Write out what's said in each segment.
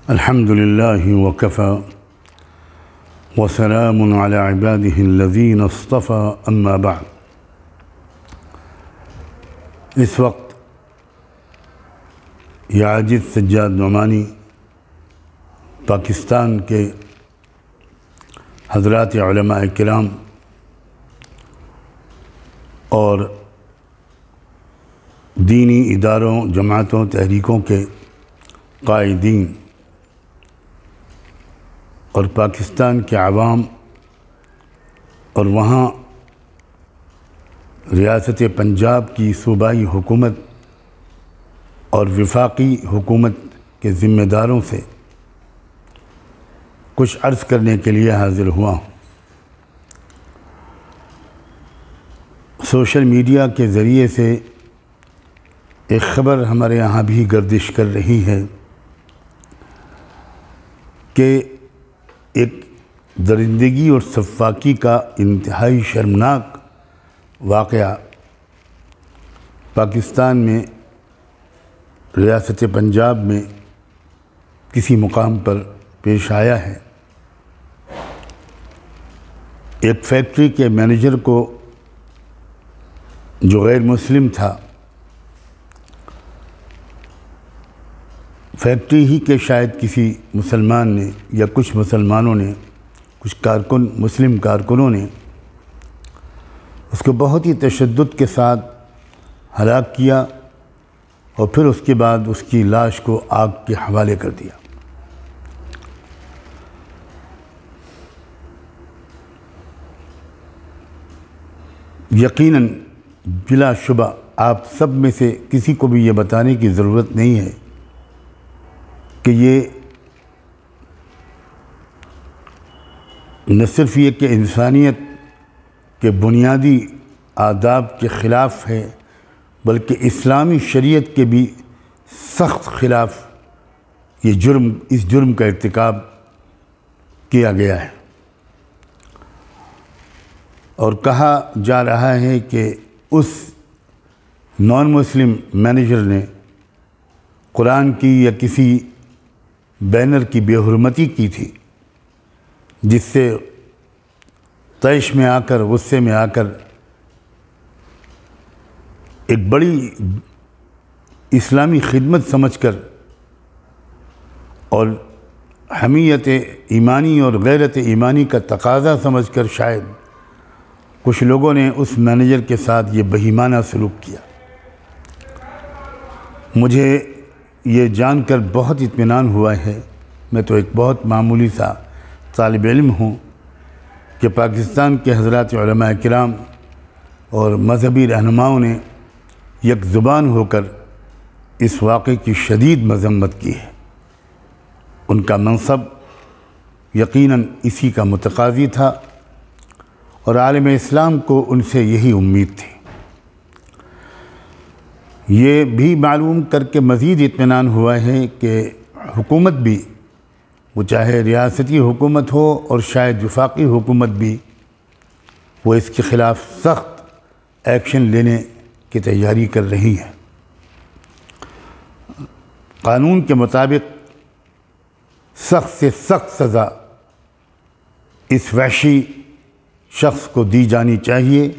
الحمد لله وكفى وسلام على عباده الذين اصطفى اما بعد۔ اس وقت یہ عاجز سجاد نعمانی پاکستان کے حضرات علماء کرام اور دینی اداروں، جماعتوں، تحریکوں کے قائدین اور پاکستان کے عوام اور وہاں ریاست پنجاب کی صوبائی حکومت اور وفاقی حکومت کے ذمہ داروں سے کچھ عرض کرنے کے لیے حاضر ہوا ہوں۔ سوشل میڈیا کے ذریعے سے ایک خبر ہمارے یہاں بھی گردش کر رہی ہے کہ ایک درندگی اور سفاکی کا انتہائی شرمناک واقعہ پاکستان میں ریاست پنجاب میں کسی مقام پر پیش آیا ہے۔ ایک فیکٹری کے مینیجر کو، جو غیر مسلم تھا، فیکٹری ہی کے شاید کسی مسلمان نے یا کچھ مسلمانوں نے، کچھ مسلم کارکنوں نے اس کو بہت ہی تشدد کے ساتھ ہلاک کیا اور پھر اس کے بعد اس کی لاش کو آگ کے حوالے کر دیا۔ یقیناً بلا شبہ آپ سب میں سے کسی کو بھی یہ بتانے کی ضرورت نہیں ہے کہ یہ نہ صرف یہ کہ انسانیت کے بنیادی آداب کے خلاف ہے، بلکہ اسلامی شریعت کے بھی سخت خلاف اس جرم کا ارتکاب کیا گیا ہے۔ اور کہا جا رہا ہے کہ اس نان مسلم مینیجر نے قرآن کی یا کسی بینر کی بے حرمتی کی تھی، جس سے طیش میں آ کر، غصے میں آ کر ایک بڑی اسلامی خدمت سمجھ کر اور حمیت ایمانی اور غیرت ایمانی کا تقاضا سمجھ کر شاید کچھ لوگوں نے اس مینیجر کے ساتھ یہ بہیمانہ سلوک کیا۔ مجھے یہ جان کر بہت اطمینان ہوا ہے، میں تو ایک بہت معمولی سا طالب علم ہوں، کہ پاکستان کے حضرات علماء کرام اور مذہبی رہنماؤں نے یک زبان ہو کر اس واقعے کی شدید مذمت کی ہے۔ ان کا منصب یقیناً اسی کا متقاضی تھا اور عالم اسلام کو ان سے یہی امید تھی۔ یہ بھی معلوم کر کے مزید اطمینان ہوا ہے کہ حکومت بھی، وہ چاہے ریاستی حکومت ہو اور شاید وفاقی حکومت بھی، وہ اس کے خلاف سخت ایکشن لینے کی تیاری کر رہی ہے۔ قانون کے مطابق سخت سے سخت سزا اس وحشی شخص کو دی جانی چاہیے،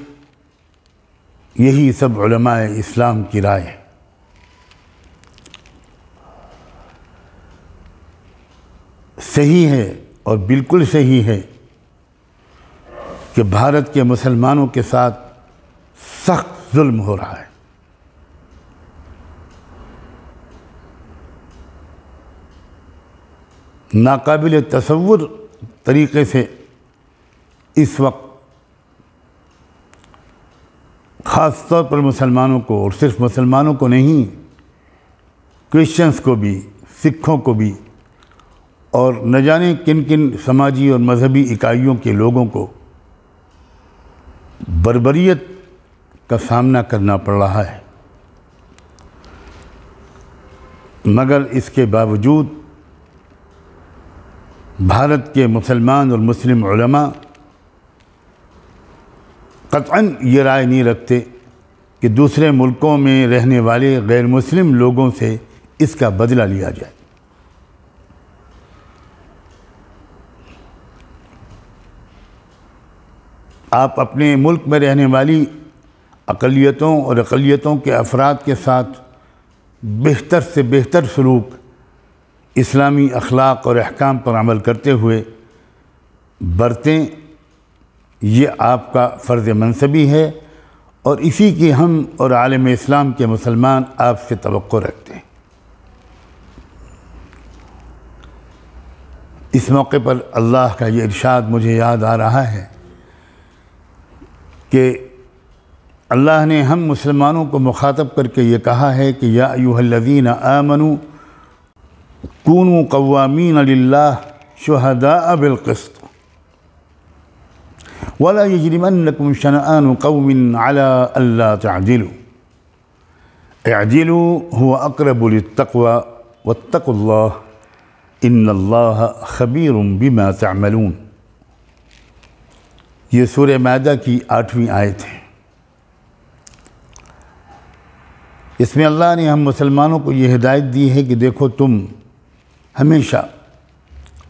یہی سب علماء اسلام کی رائے ہے۔ صحیح ہے اور بالکل صحیح ہے کہ بھارت کے مسلمانوں کے ساتھ سخت ظلم ہو رہا ہے۔ ناقابل تصور طریقے سے اس وقت خاص طور پر مسلمانوں کو، اور صرف مسلمانوں کو نہیں، کرسچنز کو بھی، سکھوں کو بھی، اور نہ جانے کن کن سماجی اور مذہبی اکائیوں کے لوگوں کو بربریت کا سامنا کرنا پڑ رہا ہے۔ مگر اس کے باوجود بھارت کے مسلمان اور مسلم علماء قطعاً یہ رائے نہیں رکھتے کہ دوسرے ملکوں میں رہنے والے غیر مسلم لوگوں سے اس کا بدلہ لیا جائے۔ آپ اپنے ملک میں رہنے والی اقلیتوں اور اقلیتوں کے افراد کے ساتھ بہتر سے بہتر سلوک، اسلامی اخلاق اور احکام پر عمل کرتے ہوئے برتیں، یہ آپ کا فرض منصبی ہے، اور اسی کی ہم اور عالم اسلام کے مسلمان آپ سے توقع رکھتے ہیں۔ اس موقع پر اللہ کا یہ ارشاد مجھے یاد آ رہا ہے کہ اللہ نے ہم مسلمانوں کو مخاطب کر کے یہ کہا ہے کہ یا ایھا الذین آمنوا کونوا قوامین للہ شہداء بالقسط ولا یجرمنکم شنآن قوم علی الا تعدلوا اعدلوا هو اقرب للتقوى واتقوا اللہ ان اللہ خبیر بما تعملون۔ یہ سورہ مائدہ کی 8ویں آیت ہے۔ اس میں اللہ نے ہم مسلمانوں کو یہ ہدایت دی ہے کہ دیکھو تم ہمیشہ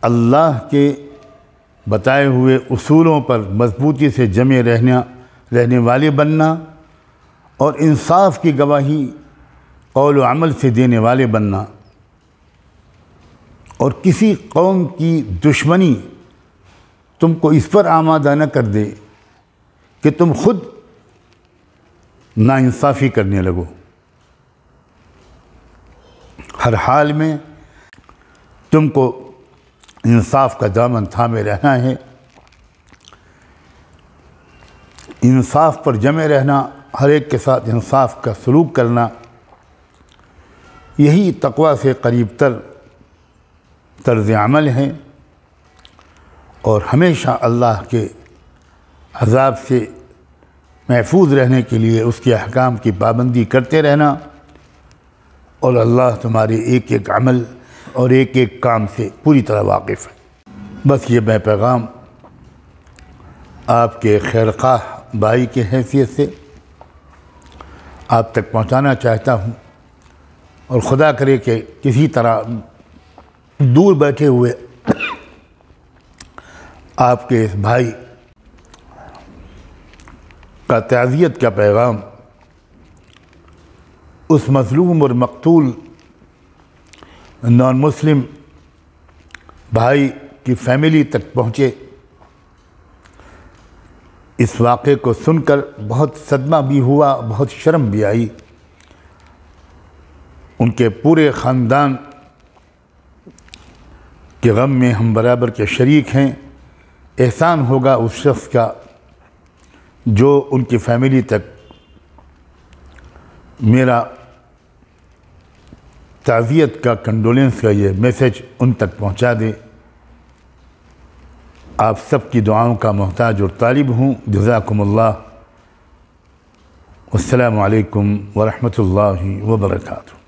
اللہ کے بتائے ہوئے اصولوں پر مضبوطی سے جمے رہنے والے بننا، اور انصاف کی گواہی قول و عمل سے دینے والے بننا، اور کسی قوم کی دشمنی تم کو اس پر آمادہ نہ کر دے کہ تم خود ناانصافی کرنے لگو۔ ہر حال میں تم کو انصاف کا دامن تھامے رہنا ہے، انصاف پر جمے رہنا، ہر ایک کے ساتھ انصاف کا سلوک کرنا، یہی تقویٰ سے قریب تر طرز عمل ہے، اور ہمیشہ اللہ کے عذاب سے محفوظ رہنے کے لیے اس کے احکام کی پابندی کرتے رہنا، اور اللہ تمہارے ایک ایک عمل اور ایک ایک کام سے پوری طرح واقف ہے۔ بس یہ میں پیغام آپ کے خیرخواہ بھائی کی حیثیت سے آپ تک پہنچانا چاہتا ہوں، اور خدا کرے کہ کسی طرح دور بیٹھے ہوئے آپ کے اس بھائی کا تعزیت کا پیغام اس مظلوم اور مقتول نان مسلم بھائی کی فیملی تک پہنچے۔ اس واقعے کو سن کر بہت صدمہ بھی ہوا، بہت شرم بھی آئی۔ ان کے پورے خاندان کے غم میں ہم برابر کے شریک ہیں۔ احسان ہوگا اس شخص کا جو ان کی فیملی تک میرا تعزیت کا، کنڈولنس کا یہ میسج ان تک پہنچا دے۔ آپ سب کی دعاؤں کا محتاج اور طالب ہوں۔ جزاکم اللہ۔ السلام علیکم ورحمۃ اللہ وبرکاتہ۔